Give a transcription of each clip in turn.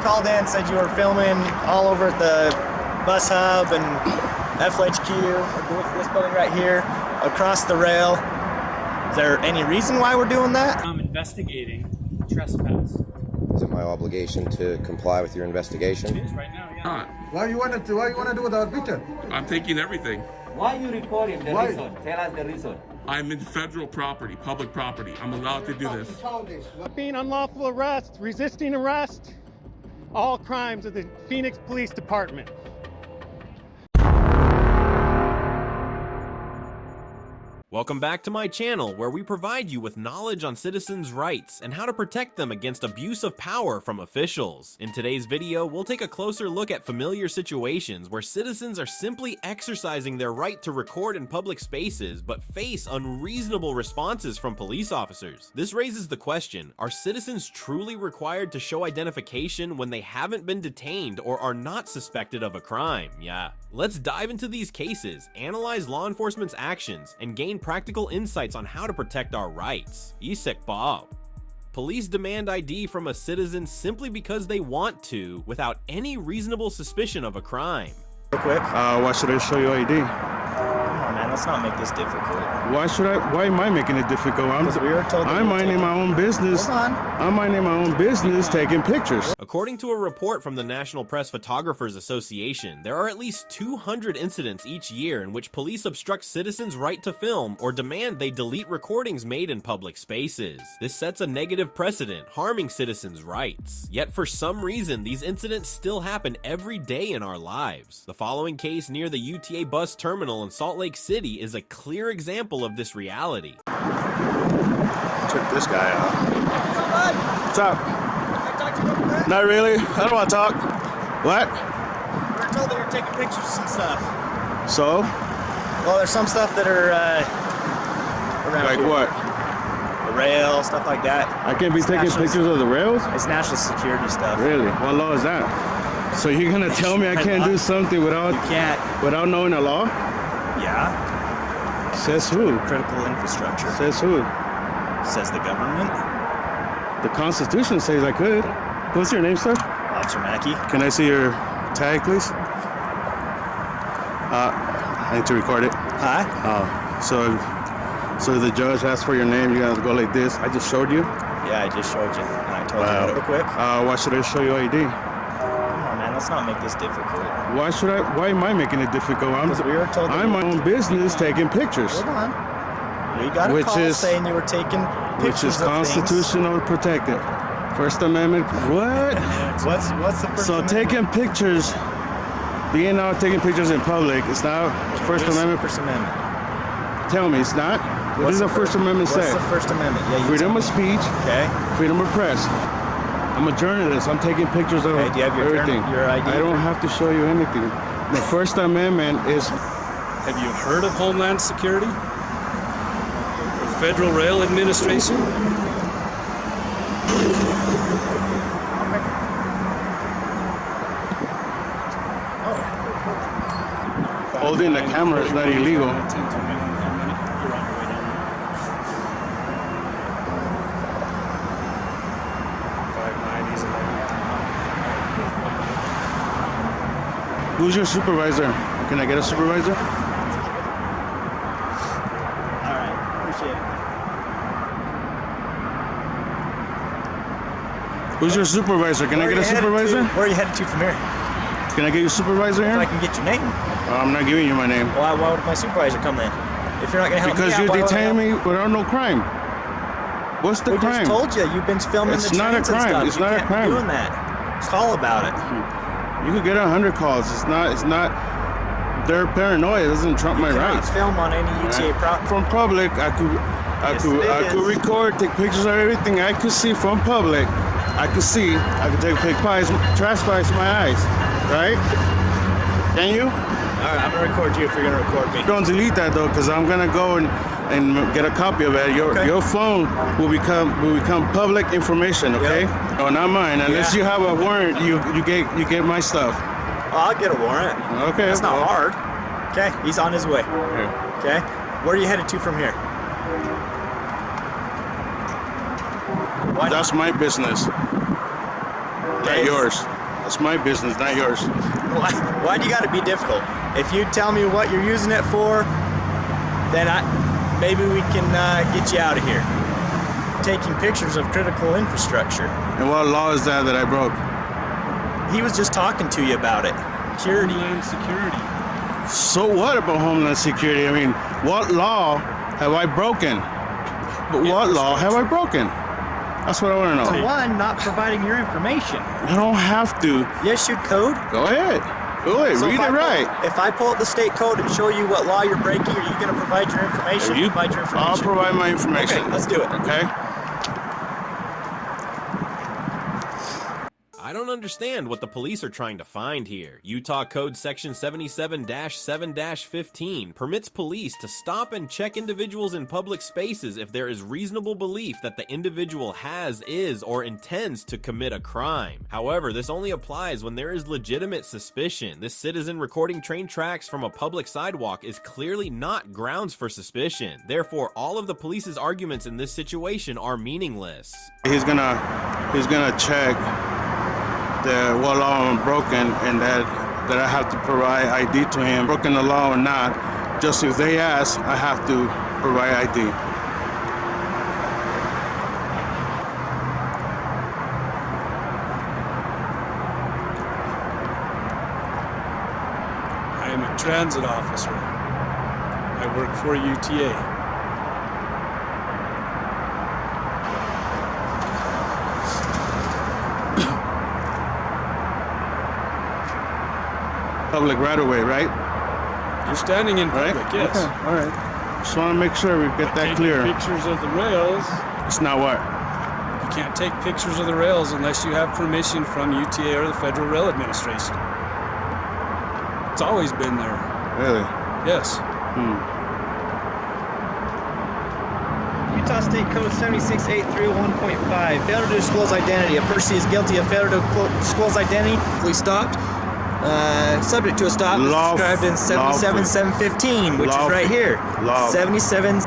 called in, said you were filming all over at the bus hub and FHQ, this building right here, across the rail. Is there any reason why we're doing that? I'm investigating trespass. Is it my obligation to comply with your investigation? It is right now, yeah. Why you want to do without picture? I'm taking everything. Why you recording the Why? reason? Tell us the reason. I'm in federal property, public property. I'm allowed to do this. Being unlawful arrest, resisting arrest, all crimes of the Phoenix Police Department. Welcome back to my channel, where we provide you with knowledge on citizens' rights and how to protect them against abuse of power from officials. In today's video, we'll take a closer look at familiar situations where citizens are simply exercising their right to record in public spaces but face unreasonable responses from police officers. This raises the question, are citizens truly required to show identification when they haven't been detained or are not suspected of a crime? Yeah. Let's dive into these cases, analyze law enforcement's actions, and gain practical insights on how to protect our rights. Isek Bob. Police demand ID from a citizen simply because they want to, without any reasonable suspicion of a crime. Real quick. Why should I show you ID? Come on, man, let's not make this difficult. Why am I making it difficult? We were told that I'm minding my own business. Hold on. I'm minding my own business, taking pictures. According to a report from the National Press Photographers Association, there are at least 200 incidents each year in which police obstruct citizens' right to film or demand they delete recordings made in public spaces. This sets a negative precedent, harming citizens' rights. Yet for some reason, these incidents still happen every day in our lives. The following case near the UTA bus terminal in Salt Lake City is a clear example of this reality. Took this guy out. What's up? Not really. I don't want to talk. What? We were told that you're taking pictures of some stuff. So? Well, there's some stuff that are around Like here. what? The rail, stuff like that. I can't be taking pictures of the rails? It's national security stuff. Really? What law is that? So you're gonna tell me I can't do something without knowing the law? Yeah. Says who? Critical infrastructure. Says who? Says the government. The Constitution says I could. What's your name, sir? Officer Mackey. Can I see your tag, please? I need to record it. Hi. So the judge asked for your name. You gotta go like this. I just showed you. Yeah, I just showed you. And I told you real quick. Why should I show you ID? Come on, man. Let's not make this difficult. Why am I making it difficult? We were told I'm my own business taking pictures. Hold on. We got a call saying you were taking pictures which is of constitutional protected. First Amendment. What? What's the first So amendment? taking pictures, being out taking pictures in public, it's not First Amendment. First Amendment. Tell me, it's not. What does the First Amendment say? What's the First Amendment? Yeah, Freedom of speech. Okay. Freedom of press. I'm a journalist. I'm taking pictures of do you have your everything. your ID? I don't have to show you anything. The First Amendment is. Have you heard of Homeland Security? Or Federal Rail Administration? Holding the camera is not illegal. Who's your supervisor? Can I get a supervisor? All right. Appreciate it. Who's your supervisor? Can I get a supervisor? Where are you headed to from here? Can I get your supervisor If I here? can get your name. I'm not giving you my name. Why would my supervisor come then? If you're not going to help Because me you out, why would I detained help? me without no crime. What's the We crime? just told you. You've been filming It's the not a trains and crime. stuff. It's You not a can't crime. be doing that. Call about it. You could get 100 calls. It's not. They're paranoid. It doesn't trump my You cannot rights. film on any UTA property. From public, I could record, take pictures of everything I could see from public. I could take pictures, trespass my eyes, right? Can you? All right, I'm gonna record you if you're gonna record me. Don't delete that though, because I'm gonna go and get a copy of it. Your phone will become public information, okay? Yep. No, not mine. Unless you have a warrant, you get my stuff. I'll get a warrant. Okay. That's not hard. Okay, he's on his way. Here. Okay, where are you headed to from here? That's my business. Not yours. That's my business, not yours. Why do you got to be difficult? If you tell me what you're using it for, then maybe we can get you out of here. Taking pictures of critical infrastructure. And what law is that I broke? He was just talking to you about it. Security. Homeland security. So what about Homeland Security? I mean, what law have I broken? But what law have I broken? That's what I want to know. For one, not providing your information. You don't have to. Yes, you code. Go ahead. Go ahead. So Read it right. If I pull up the state code and show you what law you're breaking, are you going to provide your information? You provide your information. I'll provide my information. Okay, let's do it. Okay. I don't understand what the police are trying to find here. Utah Code Section 77-7-15 permits police to stop and check individuals in public spaces if there is reasonable belief that the individual has, is, or intends to commit a crime. However, this only applies when there is legitimate suspicion. This citizen recording train tracks from a public sidewalk is clearly not grounds for suspicion. Therefore, all of the police's arguments in this situation are meaningless. He's gonna check what law I'm broken, and that I have to provide ID to him, broken the law or not. Just if they ask, I have to provide ID. I am a transit officer. I work for UTA. Public right away, right? You're standing in public, Right? yes. Okay. All right. Just want to make sure we get that Taking clear. pictures of the rails. It's not what? You can't take pictures of the rails unless you have permission from UTA or the Federal Rail Administration. It's always been there. Really? Yes. Utah State Code 76.831.5. Failure to disclose identity. A person is guilty of failure to disclose identity. Police stopped. Subject to a stop is described in 77-715, which is right here. 77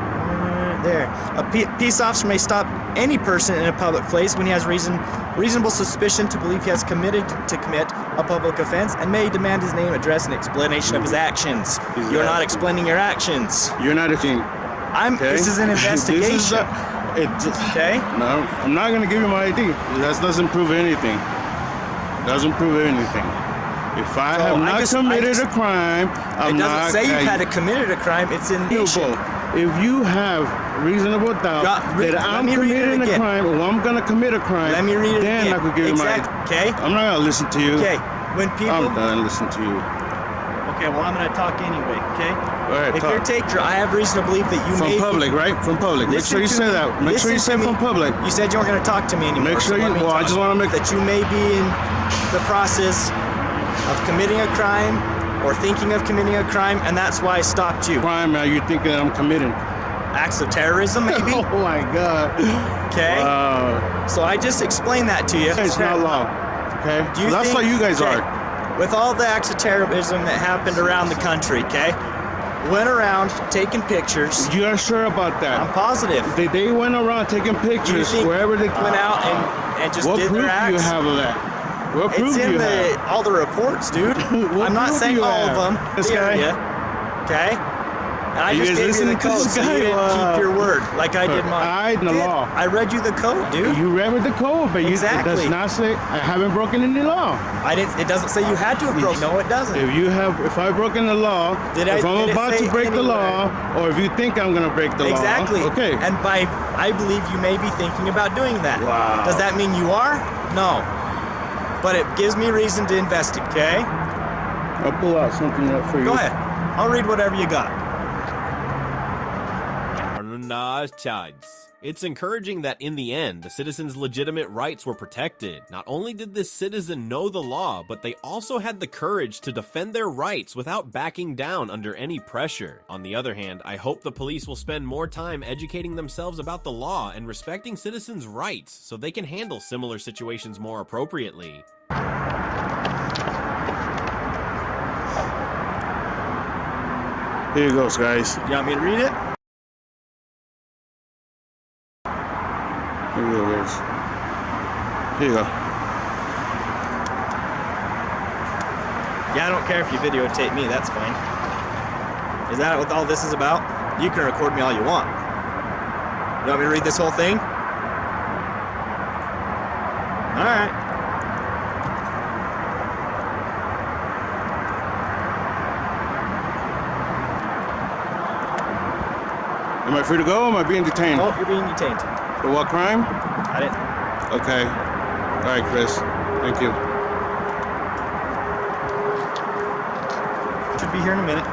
there. A peace officer may stop any person in a public place when he has reasonable suspicion to believe he has commit a public offense, and may demand his name, address, and explanation of his actions. You're not explaining your actions. You're not a king. Okay. This is an investigation. Okay? No, I'm not going to give you my ID. That doesn't prove anything. Doesn't prove anything. If I have not committed a crime, I'm not. It doesn't say you've had committed a crime. It's in the If you have reasonable doubt that I'm committing a crime or I'm going to commit a crime, let me read it then again. I could give you my ID. Okay? I'm not going to listen to you. Okay. When people... I'm done listening to you. Okay, well, I'm going to talk anyway, okay? All right, if you're taking, I have reason to believe that you from may public, right? From public. Make sure you say that. Make sure you say from public. You said you weren't going to talk to me anymore. Make sure you. Well, I just want to make that you may be in the process of committing a crime or thinking of committing a crime, and that's why I stopped you. Crime? Are you thinking that I'm committing acts of terrorism? Maybe. Oh my God. Okay. So I just explained that to you. It's not law. Okay. So that's what you guys are. With all the acts of terrorism that happened around the country, okay? Went around taking pictures. You are sure about that? I'm positive. They went around taking pictures wherever they went out and just did their acts. What proof do you have of that? What proof it's do you in have? all the reports, dude. I'm not saying all of them. This guy? Okay? And I just gave you the code, so you didn't keep your word like I did mine. I the law. I read you the code, dude. You read the code, but it does not say I haven't broken any law. I didn't. It doesn't say you had to have broken. No, it doesn't. If I've broken the law, if I'm about to break the law, or if you think I'm gonna break the law, exactly. Okay. And I believe you may be thinking about doing that. Wow. Does that mean you are? No. But it gives me reason to investigate. Okay. I'll pull out something up for you. Go ahead. I'll read whatever you got. It's encouraging that in the end, the citizen's legitimate rights were protected. Not only did this citizen know the law, but they also had the courage to defend their rights without backing down under any pressure. On the other hand, I hope the police will spend more time educating themselves about the law and respecting citizens' rights so they can handle similar situations more appropriately. Here it goes, guys. You want me to read it? Here you go, guys. Here you go. Yeah, I don't care if you videotape me, that's fine. Is that what all this is about? You can record me all you want. You want me to read this whole thing? Alright. Am I free to go or am I being detained? Oh, you're being detained. For what crime? Got it? Okay. All right, Chris. Thank you. Should be here in a minute.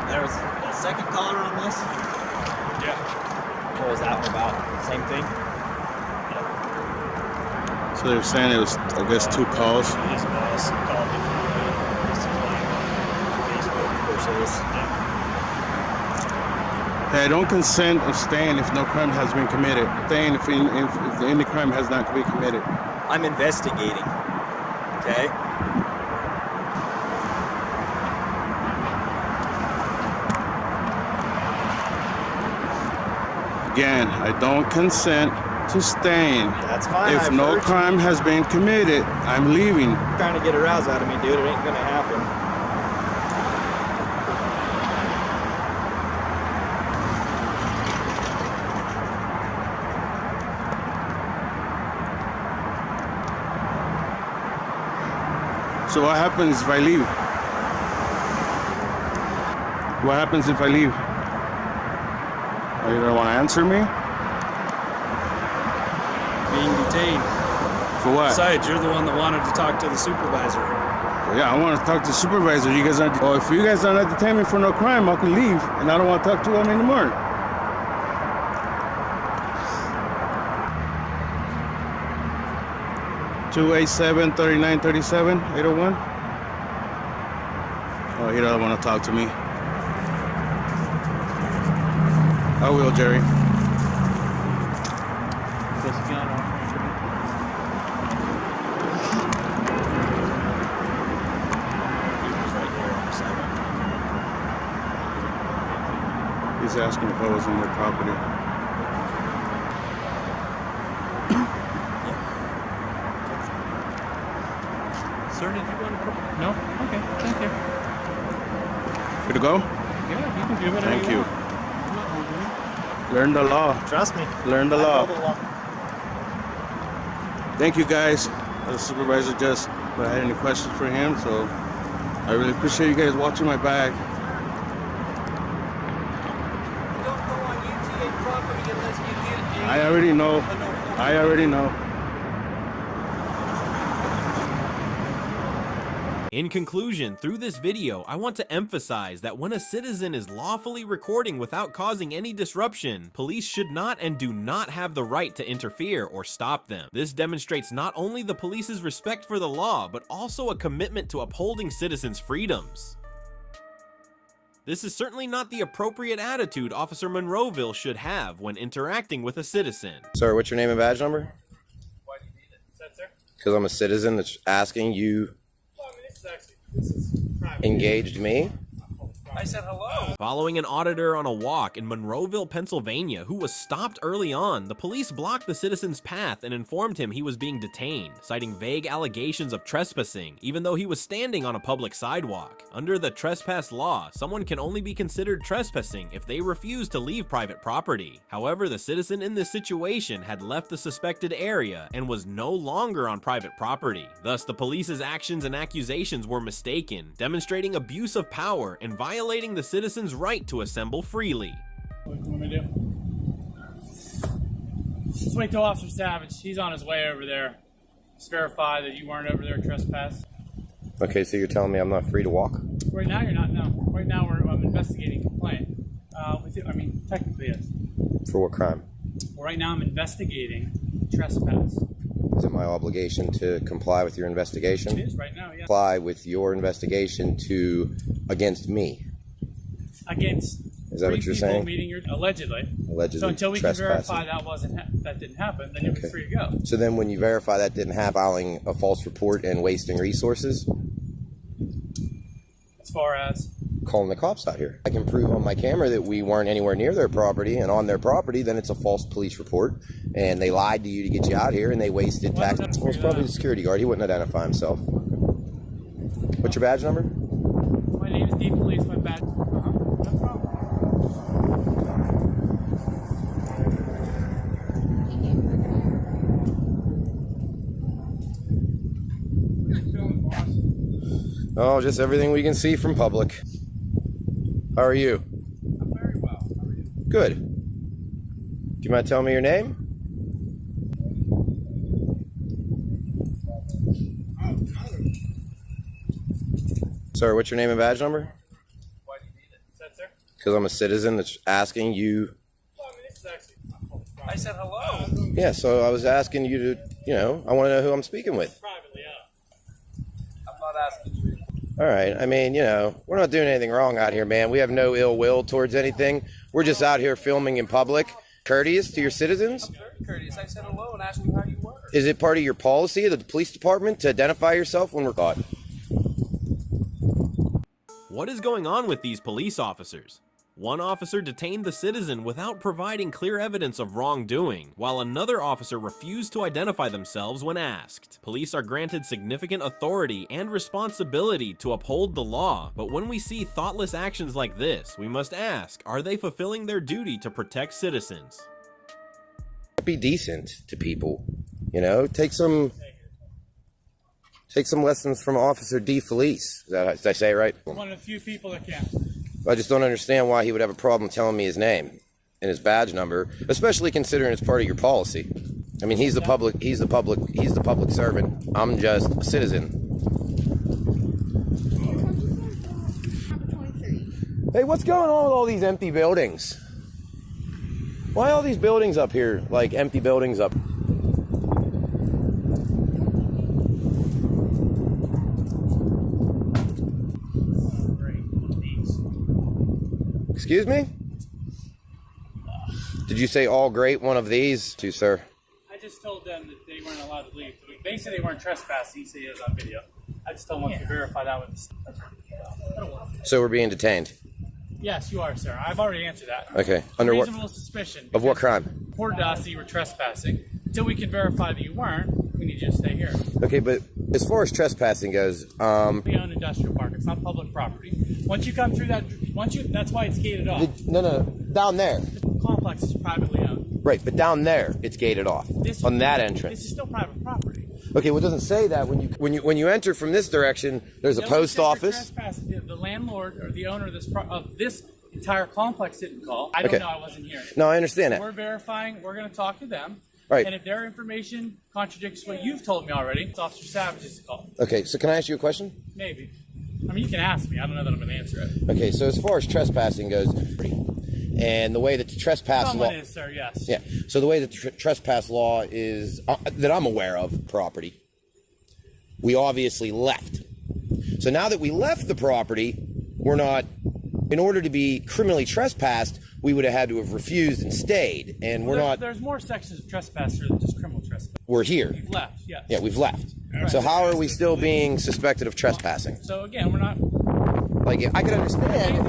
There was a second caller on this. Yeah. What was that one about? Same thing? So they're saying it was, I guess, 2 calls. His boss called me Facebook. Of course it is. Hey, I don't consent of staying if no crime has been committed. Staying if any crime has not been committed. I'm investigating. Okay? Again, I don't consent to staying. That's fine. If I've no heard you. crime has been committed, I'm leaving. You're trying to get a rouse out of me, dude. It ain't gonna happen. So what happens if I leave? What happens if I leave? Oh, you don't want to answer me? Being detained. For what? Besides, you're the one that wanted to talk to the supervisor. Yeah, I want to talk to the supervisor. You guys aren't. Oh, if you guys are not detaining me for no crime, I can leave, and I don't want to talk to him anymore. (287) 3937 801. Oh, he doesn't want to talk to me. I will, Jerry. He's asking if I was on their property. Sir, did you want to? No? Okay, thank you. Free to go? Yeah, you can do whatever Thank you. want. I'm not holding you. Learn the law. Trust me. Learn the I law. know the law. Thank you, guys. The supervisor just I had any questions for him, so I really appreciate you guys watching my bag. Don't go on UTA property unless you get a... I already know. I already know. In conclusion, through this video, I want to emphasize that when a citizen is lawfully recording without causing any disruption, police should not and do not have the right to interfere or stop them. This demonstrates not only the police's respect for the law, but also a commitment to upholding citizens' freedoms. This is certainly not the appropriate attitude Officer Monroeville should have when interacting with a citizen. Sir, what's your name and badge number? Why do you need it? Is that, sir? Because I'm a citizen that's asking you Well, I mean, this is private. engaged me. I said hello. Following an auditor on a walk in Monroeville, Pennsylvania, who was stopped early on, the police blocked the citizen's path and informed him he was being detained, citing vague allegations of trespassing, even though he was standing on a public sidewalk. Under the trespass law, someone can only be considered trespassing if they refuse to leave private property. However, the citizen in this situation had left the suspected area and was no longer on private property. Thus, the police's actions and accusations were mistaken, demonstrating abuse of power and violating the citizen's right to assemble freely. What do you want me to do? Let's wait till Officer Savage. He's on his way over there. Just verify that you weren't over there trespass. Okay, so you're telling me I'm not free to walk? Right now, you're not. No. Right now, I'm investigating complaint. I mean, technically, yes. For what crime? Well, right now, I'm investigating trespass. Is it my obligation to comply with your investigation? It is right now, yeah. Comply with your investigation against me. Against. Is Is that what you're saying? Meeting allegedly. Allegedly So until we can trespassing. verify that didn't happen, then you'll be free to go. So then when you verify that didn't happen, filing a false report and wasting resources? As far as? Calling the cops out here. I can prove on my camera that we weren't anywhere near their property and on their property, then it's a false police report. And they lied to you to get you out here and they wasted tax. Well, it's probably the security guard. He wouldn't identify himself. What's your badge number? My name is Deep Police. My badge. No problem. Oh, just everything we can see from public. How are you? I'm very well. How are you? Good. Do you mind telling me your name? Sir, what's your name and badge number? Why do you need it? Is that, sir? Because I'm a citizen that's asking you. Well, I mean, this is actually. I said hello. Yeah, so I was asking you to, I want to know who I'm speaking with. Privately, I'm not asking you. All right. I mean, we're not doing anything wrong out here, man. We have no ill will towards anything. We're just out here filming in public. Courteous to your citizens? I'm very courteous. I said hello and asked you how you were. Is it part of your policy of the police department to identify yourself when we're caught? What is going on with these police officers? One officer detained the citizen without providing clear evidence of wrongdoing, while another officer refused to identify themselves when asked. Police are granted significant authority and responsibility to uphold the law, but when we see thoughtless actions like this, we must ask, are they fulfilling their duty to protect citizens? Be decent to people, take some lessons from Officer D. Felice. Did I say it right? One of the few people that can. I just don't understand why he would have a problem telling me his name and his badge number, especially considering it's part of your policy. I mean, he's the public servant. I'm just a citizen. Hey, what's going on with all these empty buildings? Why all these buildings up here, like empty buildings up? Excuse me? Did you say all great one of these? Too, sir. I just told them that they weren't allowed to leave. They said they weren't trespassing. He said he was on video. I just told them to verify that with the... So we're being detained? Yes, you are, sir. I've already answered that. Okay. Under what? Reasonable suspicion. Of what crime? Reported to us that you were trespassing. Until we can verify that you weren't, we need you to stay here. Okay, but as far as trespassing goes, We own industrial park. It's not public property. Once you come through that, that's why it's gated off. No, down there. The complex is privately owned. Right, but down there it's gated off on that entrance. This is still private property. Okay, well, it doesn't say that when you enter from this direction. There's a post office. The landlord or the owner of this entire complex didn't call. I don't know. I wasn't here. No, I understand that. We're verifying. We're going to talk to them. Right. And if their information contradicts what you've told me already, it's Officer Savage's call. Okay, so can I ask you a question? Maybe. I mean, you can ask me. I don't know that I'm going to answer it. Okay, so as far as trespassing goes, and the way that the trespass law is, sir, yes. Yeah. So the way that the trespass law is that I'm aware of property, we obviously left. So now that we left the property, we're not. In order to be criminally trespassed, we would have had to have refused and stayed, and we're not. There's more sections of trespass than just criminal trespass. We're here. We've left, yes. Yeah, we've left. Right. So how are we still being suspected of trespassing? So again, we're not. Like, I could understand.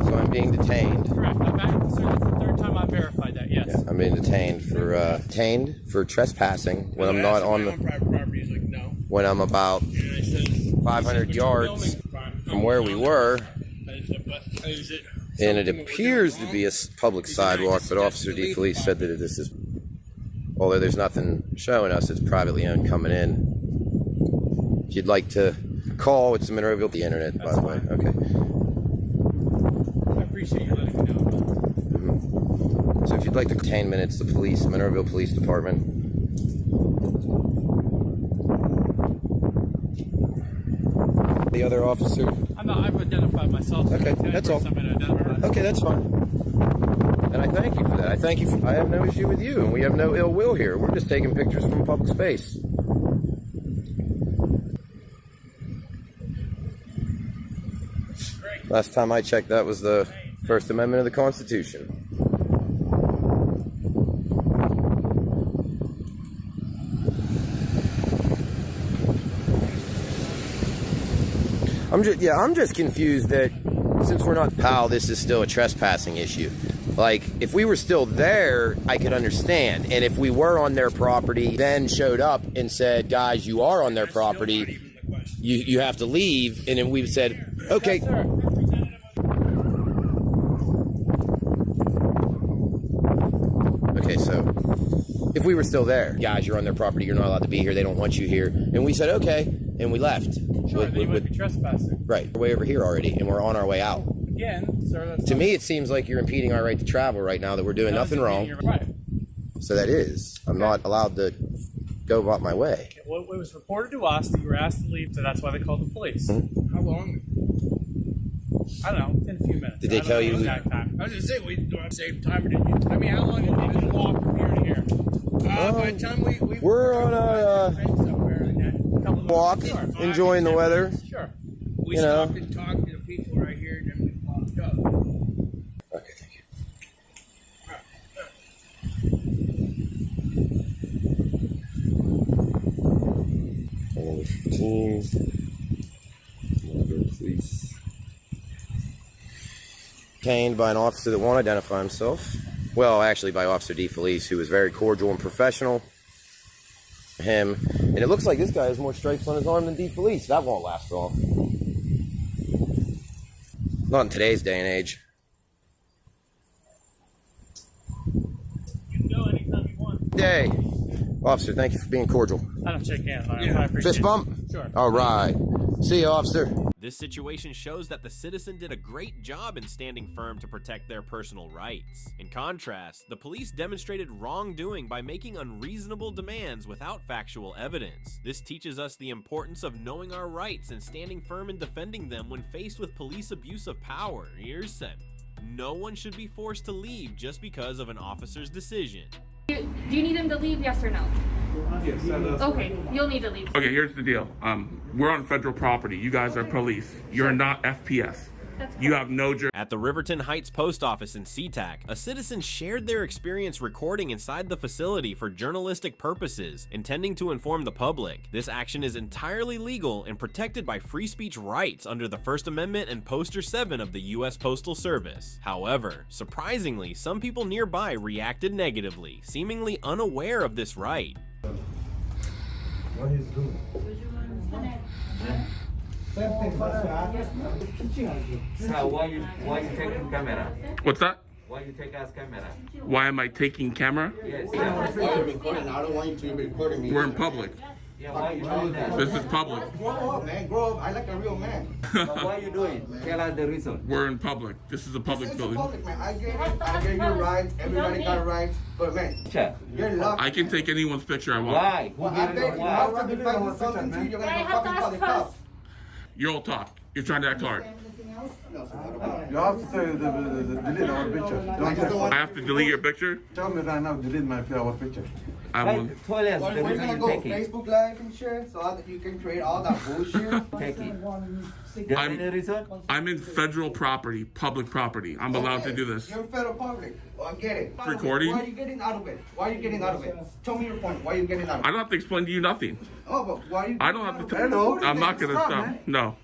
So I'm being detained. Correct. I'm back. So that's the third time I've verified that. Yes. Yeah, I'm being detained for trespassing when I'm not on the private property. He's like, no. When I'm about 500 yards from where we were, and it appears to be a public sidewalk, but Officer D. Felice said that this is, although there's nothing showing us, it's privately owned coming in. If you'd like to call, it's Monroeville, the internet, by the way. Okay. I appreciate you letting me know. So if you'd like to detain minutes, the police, Monroeville Police Department. The other officer? I've identified myself. Okay, that's all. Okay, that's fine. And I thank you for that. I have no issue with you, and we have no ill will here. We're just taking pictures from public space. Great. Last time I checked, that was the First Amendment of the Constitution. I'm just confused that since we're not PAL, this is still a trespassing issue. Like, if we were still there, I could understand. And if we were on their property, then showed up and said, guys, you are on their property, you have to leave, and then we said, okay. Okay, so if we were still there, guys, you're on their property, you're not allowed to be here, they don't want you here, and we said, okay, and we left. Sure, they would be trespassing. Right, we're way over here already, and we're on our way out. Again, sir, that's to me, it seems like you're impeding our right to travel right now, that we're doing nothing wrong. Right. So that is. I'm not allowed to go about my way. Okay, well, it was reported to us that you were asked to leave, so that's why they called the police. Mm-hmm. How long? I don't know, within a few minutes. Did they tell you? Exact time. I was going to say, we don't have the same time, did you? I mean, how long did you walk from here to here? By the time we're on a walk, Sure. enjoying the weather. Sure. We stopped and talked to the people right here, and then we walked up. Okay, thank you. Number 15. Please. Detained by an officer that won't identify himself. Well, actually by Officer DeFelice, who was very cordial and professional. Him. And it looks like this guy has more stripes on his arm than DeFelice. That won't last long. Not in today's day and age. You can go anytime you want. Hey, officer, thank you for being cordial. I don't shake hands, I appreciate Fist it. bump? Sure. All right. See you, officer. This situation shows that the citizen did a great job in standing firm to protect their personal rights. In contrast, the police demonstrated wrongdoing by making unreasonable demands without factual evidence. This teaches us the importance of knowing our rights and standing firm in defending them when faced with police abuse of power. Here's Sem. No one should be forced to leave just because of an officer's decision. Do you need him to leave, yes or no? Yes. Okay, you'll need to leave. Okay, here's the deal. We're on federal property. You guys are police. You're not FPS. You have no jurisdiction. At the Riverton Heights Post Office in SeaTac, a citizen shared their experience recording inside the facility for journalistic purposes, intending to inform the public. This action is entirely legal and protected by free speech rights under the First Amendment and Poster 7 of the U.S. Postal Service. However, surprisingly, some people nearby reacted negatively, seemingly unaware of this right. What he's doing? Same thing. So why you taking camera? What's that? Why you take us camera? Why am I taking camera? Yes. I don't want you to be recording me. We're in public. Yeah, why you doing that? This is public. Grow up, man. Grow up. I like a real man. But why you doing? Tell us the reason. We're in public. This is a public It's building. public, man. I get it. I get your rights. Everybody got rights. But, man, Check. you're lucky. I can take anyone's picture I want. Why? Who Well, I gave bet it? you Why? have to be fighting something to you. You're going to go fucking call the cops. You're all talk. You're trying to act hard. You have to say delete our picture. I have to delete your picture? Tell me right now, delete our picture. I will. Tell us the We're reason gonna you go take it. Facebook Live and share so that you can create all that bullshit. Take it. There's any reason? I'm in federal property, public property. I'm allowed to do this. You're federal public. Oh, I get it. Recording? Why are you getting out of it? Why are you getting out of it? Tell me your point. Why are you getting out of I it? don't have to explain to you nothing. Oh, but why are you? I don't have to tell Hello? I'm not going to Stop, stop. man. No.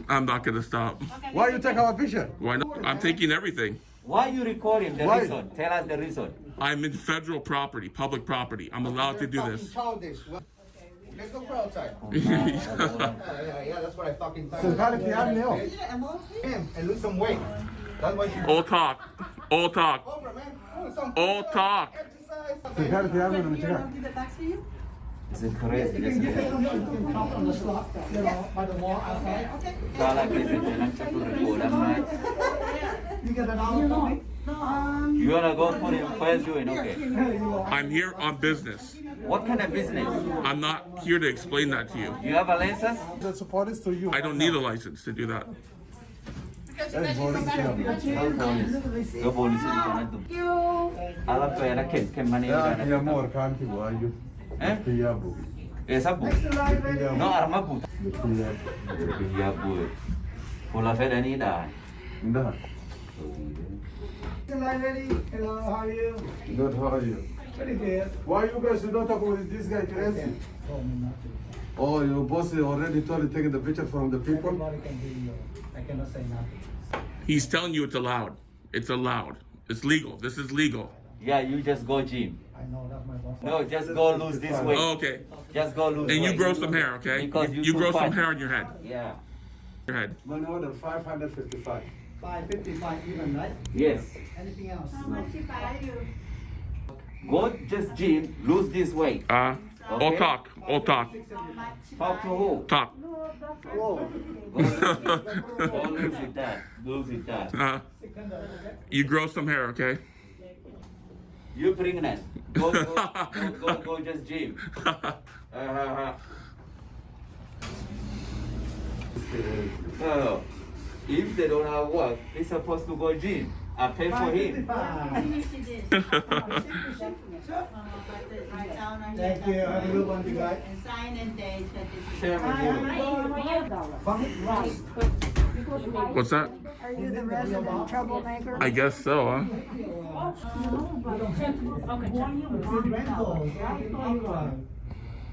I'm not going to stop. Why you take our picture? Why not? I'm taking everything. Why you recording the Why? reason? Tell us the reason. I'm in federal property, public property. I'm allowed to do You're this. fucking childish. Let's go for outside. Yeah. Yeah, that's what I fucking thought. So how did you have Neil? And lose some weight. That's why you. All talk. All talk. Over, man. Do some All talk. exercise. So how did you have him? It's crazy. Kala kita jalan cepat record You wanna go put in first doing okay? I'm here on business. What kind of business? I'm not here to explain that to you. You have a license? The support is to you. I don't need a license to do that. Go police di sana tu. Alam tu era que maneira. Yeah, more country, why you? Eh? Yeah, bro. Esa bu. No arma bu. Ya bu. คนละเฟซอันนี้ได้ ได้ Hello, how are you? Good, how are you? Pretty good. Why you guys don't talk with this guy crazy? Oh, your boss already told you taking the picture from the people? Everybody can hear you. I cannot say nothing. He's telling you it's allowed. It's allowed. It's legal. This is legal. Yeah, you just go gym. I know that's my boss. No, just go lose this weight. Oh, okay. Just go lose And you weight. grow some hair, okay? Because You grow too some fat. hair on your head. Yeah. Your head. Money order 555. 555 even, right? Yes. Anything else? How much you buy you? Go just gym, lose this weight. All Okay. talk. All talk. Talk to who? Talk. Go lose it that. Lose it that. You grow some hair, okay? You pregnant. Go just gym. No. If they don't have work, he's supposed to go gym. I pay for him. Thank you. Have a good one, you guys. Share with you. What's that? Are you the resident troublemaker? I guess so, huh?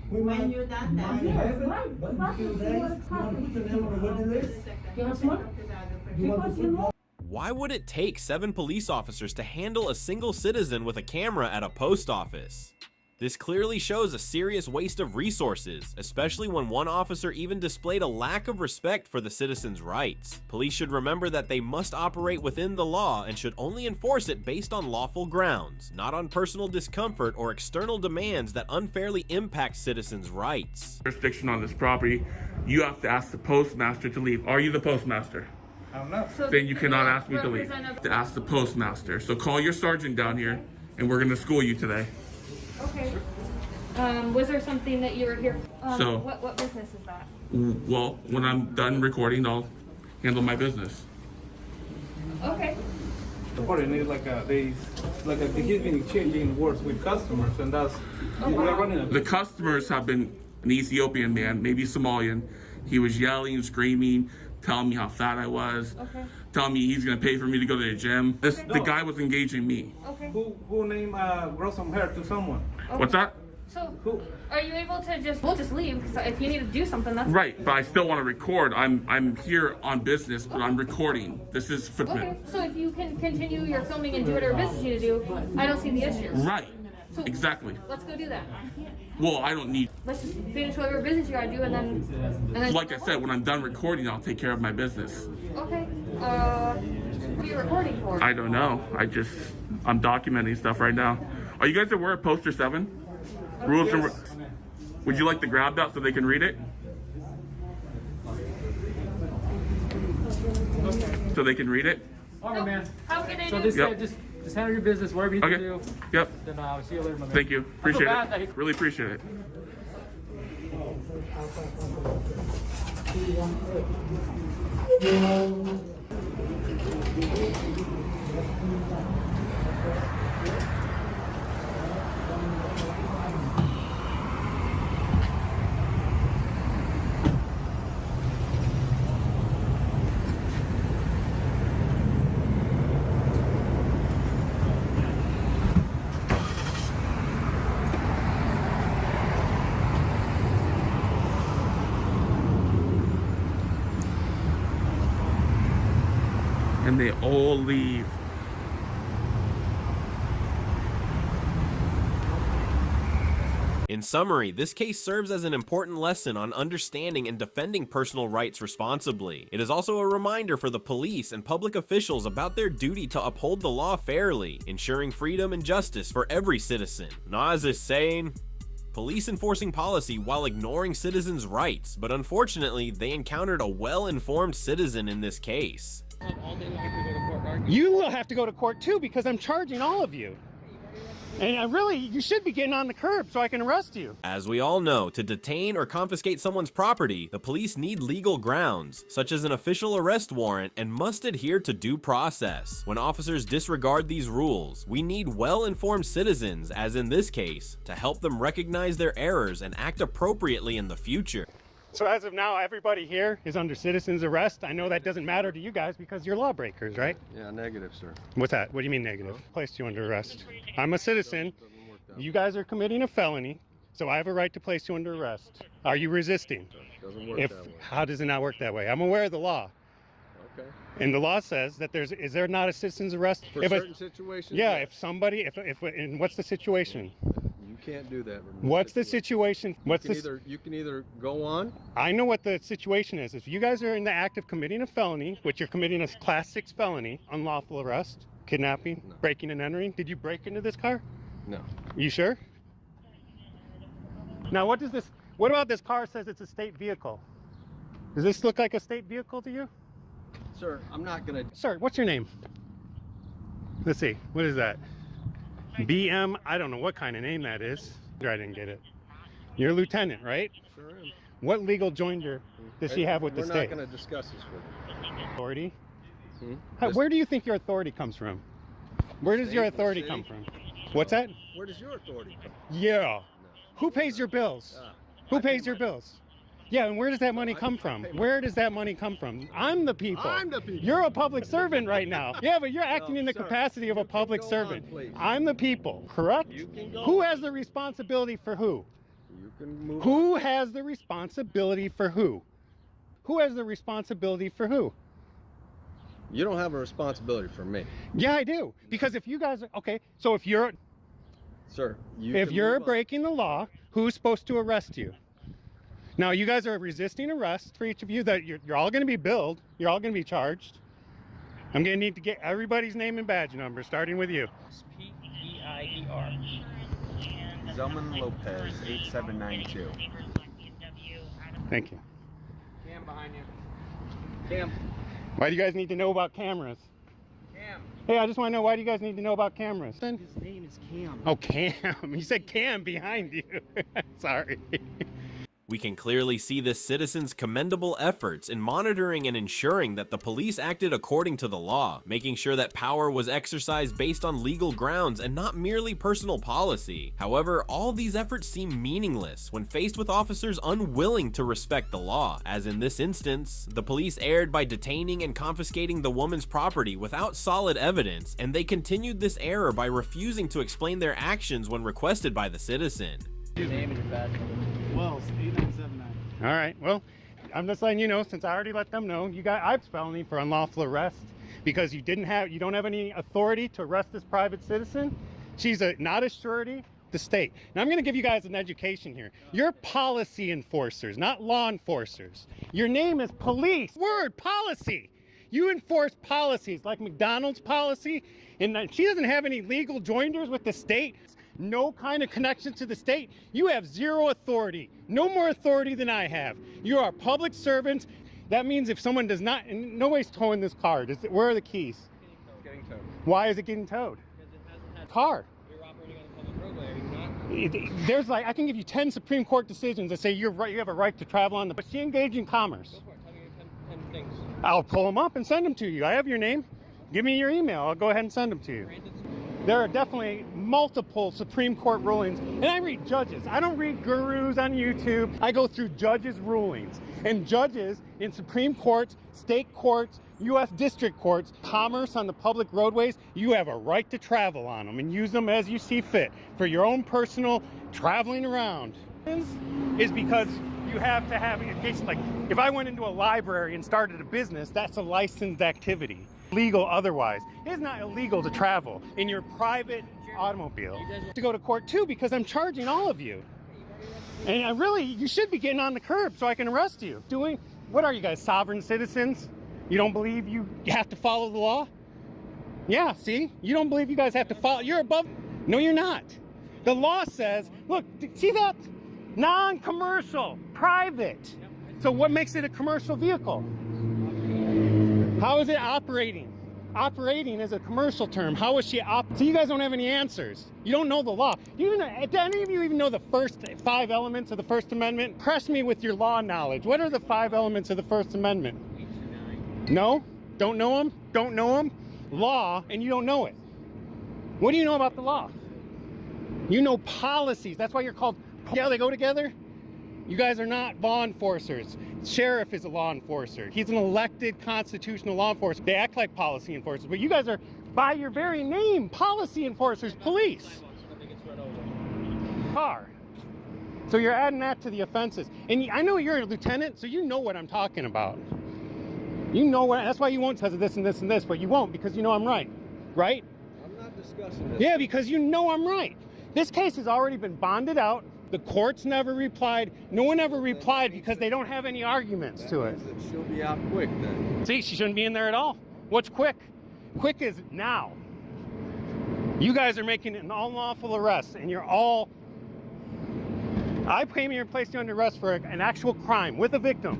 When you done that, you haven't, but in 2 days, you want to put the name on the waiting list? You want to put Why would it take 7 police officers to handle a single citizen with a camera at a post office? This clearly shows a serious waste of resources, especially when one officer even displayed a lack of respect for the citizen's rights. Police should remember that they must operate within the law and should only enforce it based on lawful grounds, not on personal discomfort or external demands that unfairly impact citizens' rights. Jurisdiction on this property, you have to ask the postmaster to leave. Are you the postmaster? I'm not. Then you cannot ask me to leave. To ask the postmaster. So call your sergeant down here, and we're going to school you today. Okay. Was there something that you were here? So- what business is that? Well, when I'm done recording, I'll handle my business. Okay. The party need he's been exchanging words with customers, and that's we're running a The customers have been an Ethiopian man, maybe Somalian. He was yelling, screaming, telling me how fat I was, telling me he's gonna pay for me to go to the gym. The guy was engaging me. Okay. who named grow some hair to someone. What's that? So, are you able to we'll just leave, because if you need to do something, that's Right, but I still want to record. I'm here on business, but I'm recording. This is for okay. So if you can continue your filming and do whatever business you need to do, I don't see the issue. Right, So exactly. let's go do that. Well, I don't need. Let's just finish whatever business you gotta do, and then Like I said, when I'm done recording, I'll take care of my business. Okay. What are you recording for? I don't know. I'm documenting stuff right now. Are you guys aware of Poster 7? Rules and. Would you like to grab that so they can read it? So they can read it? Alright, man. How can I So do? this Yep. just handle your business, whatever you need to do. Yep. Then I'll see you later, my man. Thank you. Appreciate bad that it. Really appreciate it. And they all leave. In summary, this case serves as an important lesson on understanding and defending personal rights responsibly. It is also a reminder for the police and public officials about their duty to uphold the law fairly, ensuring freedom and justice for every citizen. Nas is saying, police enforcing policy while ignoring citizens' rights, but unfortunately, they encountered a well-informed citizen in this case. You will have to go to court too, because I'm charging all of you. And you should be getting on the curb so I can arrest you. As we all know, to detain or confiscate someone's property, the police need legal grounds, such as an official arrest warrant, and must adhere to due process. When officers disregard these rules, we need well-informed citizens, as in this case, to help them recognize their errors and act appropriately in the future. So as of now, everybody here is under citizen's arrest. I know that doesn't matter to you guys because you're lawbreakers, right? Yeah, negative, sir. What's that? What do you mean negative? Placed you under arrest. I'm a citizen. You guys are committing a felony, so I have a right to place you under arrest. Are you resisting? Doesn't work that way. How does it not work that way? I'm aware of the law. Okay. And the law says that is there not a citizen's arrest? For certain situations? Yeah, if somebody, and what's the situation? You can't do that. What's the situation? You can either go on. I know what the situation is. If you guys are in the act of committing a felony, which you're committing a class 6 felony, unlawful arrest, kidnapping, breaking and entering. Did you break into this car? No. You sure? Now what about this car says it's a state vehicle? Does this look like a state vehicle to you? Sir, I'm not gonna. Sir, what's your name? Let's see, what is that? BM, I don't know what kind of name that is. I didn't get it. You're a lieutenant, right? Sure am. What legal joinder does she have with the state? We're not going to discuss this with you. Authority? Where do you think your authority comes from? Where does your authority come from? What's that? Where does your authority come from? Yeah. No. Who pays your bills? Who pays your bills? Yeah, and where does that money come from? Where does that money come from? I'm the people. I'm the people. You're a public servant right now. Yeah, but you're acting in the capacity of a public servant. I'm the people, correct? You can go Who has the responsibility for who? You can move Who has the responsibility for who? Who has the responsibility for who? You don't have a responsibility for me. Yeah, I do. Because if you guys, okay, so if you're, sir, if you're breaking the law, who's supposed to arrest you? Now, you guys are resisting arrest for each of you. That you're all going to be billed. You're all going to be charged. I'm going to need to get everybody's name and badge number, starting with you. P-E-I-E-R. Zelman Lopez, 8792. Thank you. Cam behind you. Cam. Why do you guys need to know about cameras? Cam. Hey, I just want to know, why do you guys need to know about cameras? His name is Cam. Oh, Cam. You said Cam behind you. Sorry. We can clearly see this citizen's commendable efforts in monitoring and ensuring that the police acted according to the law, making sure that power was exercised based on legal grounds and not merely personal policy. However, all these efforts seem meaningless when faced with officers unwilling to respect the law. As in this instance, the police erred by detaining and confiscating the woman's property without solid evidence, and they continued this error by refusing to explain their actions when requested by the citizen. Your name and your badge number. Wells, 8979. All right, well, I'm just letting you know, since I already let them know, you got I've felony for unlawful arrest because you don't have any authority to arrest this private citizen. She's not a surety, the state. Now I'm going to give you guys an education here. You're policy enforcers, not law enforcers. Your name is police. Word, policy. You enforce policies like McDonald's policy, and she doesn't have any legal joinders with the state. No kind of connection to the state. You have zero authority. No more authority than I have. You are public servants. That means if someone does not, and nobody's towing this car. Where are the keys? It's getting towed. Why is it getting towed? Because it hasn't had Car. You're operating on the public roadway, are you not? There's I can give you 10 Supreme Court decisions that say you're right. You have a right to travel on but she engaged in commerce. Go for it. Tell me your 10 things. I'll pull them up and send them to you. I have your name. Give me your email. I'll go ahead and send them to you. There are definitely multiple Supreme Court rulings, and I read judges. I don't read gurus on YouTube. I go through judges' rulings. And judges in Supreme Courts, state courts, U.S. district courts, commerce on the public roadways, you have a right to travel on them and use them as you see fit for your own personal traveling around. Is because you have to have education. Like if I went into a library and started a business, that's a licensed activity. Legal otherwise. It's not illegal to travel in your private automobile. To go to court too because I'm charging all of you. And you should be getting on the curb so I can arrest you. What are you guys, sovereign citizens? You don't believe you have to follow the law? Yeah, see? You don't believe you guys have to follow, you're above, no you're not. The law says, look, see that? Non-commercial, private. So what makes it a commercial vehicle? How is it operating? Operating is a commercial term. How is she So you guys don't have any answers. You don't know the law. Do any of you even know the first 5 elements of the First Amendment? Press me with your law knowledge. What are the 5 elements of the First Amendment? No? Don't know them? Don't know them? Law, and you don't know it. What do you know about the law? You know policies. That's why you're called. Yeah, they go together. You guys are not law enforcers. Sheriff is a law enforcer. He's an elected constitutional law enforcer. They act like policy enforcers, but you guys are, by your very name, policy enforcers, police. Car. So you're adding that to the offenses. And I know you're a lieutenant, so you know what I'm talking about. You know what, that's why you won't because of this and this and this, but you won't because you know I'm right. Right? I'm not discussing this. Yeah, because you know I'm right. This case has already been bonded out. The courts never replied. No one ever replied because they don't have any arguments to it. That she'll be out quick then. See, she shouldn't be in there at all. What's quick? Quick is now. You guys are making an unlawful arrest, and you're all... I came here and placed you under arrest for an actual crime with a victim.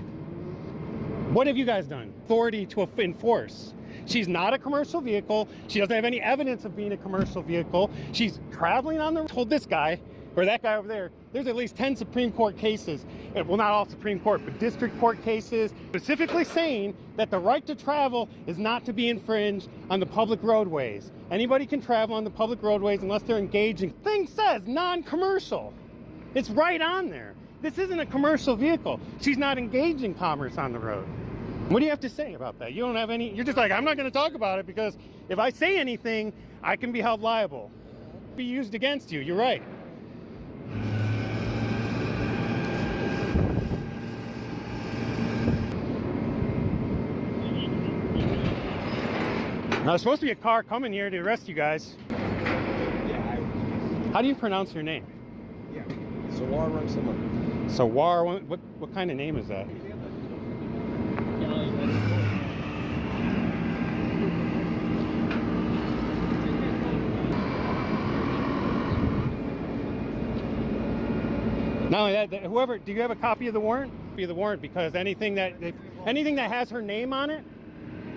What have you guys done? Authority to enforce. She's not a commercial vehicle. She doesn't have any evidence of being a commercial vehicle. She's traveling on the road. Told this guy, or that guy over there, there's at least 10 Supreme Court cases, well, not all Supreme Court, but district court cases, specifically saying that the right to travel is not to be infringed on the public roadways. Anybody can travel on the public roadways unless they're engaging. Thing says non-commercial. It's right on there. This isn't a commercial vehicle. She's not engaging commerce on the road. What do you have to say about that? You don't have any, you're just like, I'm not going to talk about it because if I say anything, I can be held liable. Be used against you. You're right. Now, there's supposed to be a car coming here to arrest you guys. How do you pronounce your name? Sawar runs someone. Sawar, what kind of name is that? Not only that, whoever, do you have a copy of the warrant? Copy of the warrant, because anything that has her name on it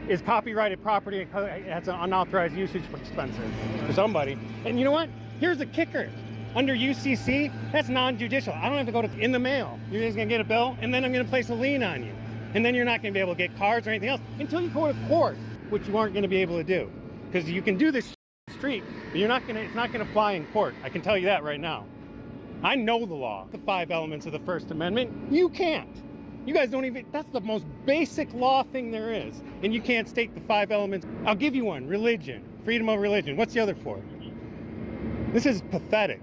is copyrighted property. It has an unauthorized usage expenses for somebody. And you know what? Here's the kicker. Under UCC, that's non-judicial. I don't have to go in the mail. You're just gonna get a bill, and then I'm gonna place a lien on you. And then you're not gonna be able to get cards or anything else until you go to court, which you aren't gonna be able to do. Because you can do this on the street, but it's not gonna fly in court. I can tell you that right now. I know the law, the 5 elements of the First Amendment. You can't. You guys don't even, that's the most basic law thing there is. And you can't state the 5 elements. I'll give you one, religion, freedom of religion. What's the other 4? This is pathetic.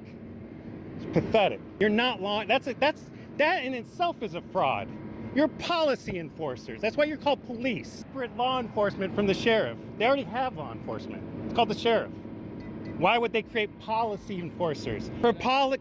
It's pathetic. You're not law, that in itself is a fraud. You're policy enforcers. That's why you're called police. Separate law enforcement from the sheriff. They already have law enforcement. It's called the sheriff. Why would they create policy enforcers? For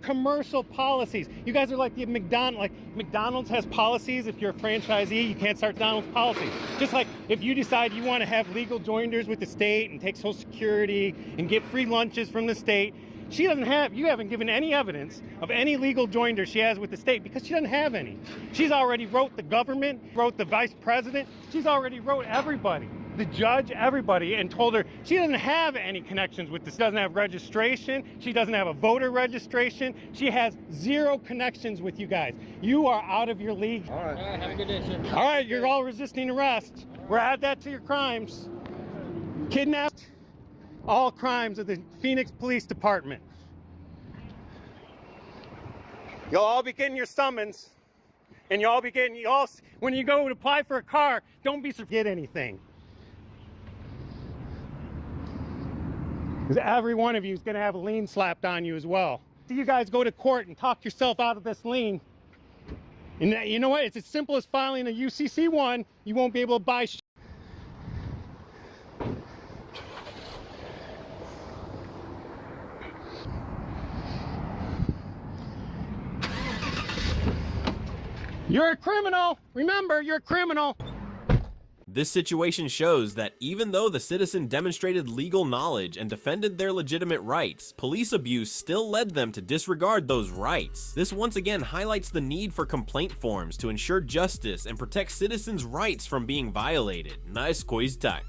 commercial policies. You guys are like the McDonald's has policies. If you're a franchisee, you can't start McDonald's policy. Just like if you decide you want to have legal joinders with the state and take Social Security and get free lunches from the state, you haven't given any evidence of any legal joinder she has with the state because she doesn't have any. She's already wrote the government, wrote the vice president. She's already wrote everybody, the judge, everybody, and told her she doesn't have any connections with this. She doesn't have registration. She doesn't have a voter registration. She has 0 connections with you guys. You are out of your league. All right, have a good day, sir. All right, you're all resisting arrest. We'll add that to your crimes. Kidnapped. All crimes of the Phoenix Police Department. You'll all be getting your summons, and you'll all be getting, when you go to apply for a car, don't forget anything. Because every one of you is going to have a lien slapped on you as well. So you guys go to court and talk yourself out of this lien. And you know what? It's as simple as filing a UCC 1. You won't be able to buy shit. You're a criminal. Remember, you're a criminal. This situation shows that even though the citizen demonstrated legal knowledge and defended their legitimate rights, police abuse still led them to disregard those rights. This once again highlights the need for complaint forms to ensure justice and protect citizens' rights from being violated. Nice quiz time.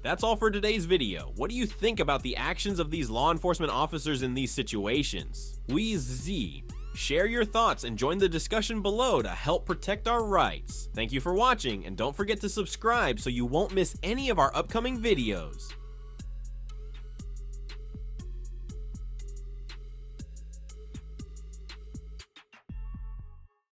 That's all for today's video. What do you think about the actions of these law enforcement officers in these situations? Wheezy. Share your thoughts and join the discussion below to help protect our rights. Thank you for watching, and don't forget to subscribe so you won't miss any of our upcoming videos.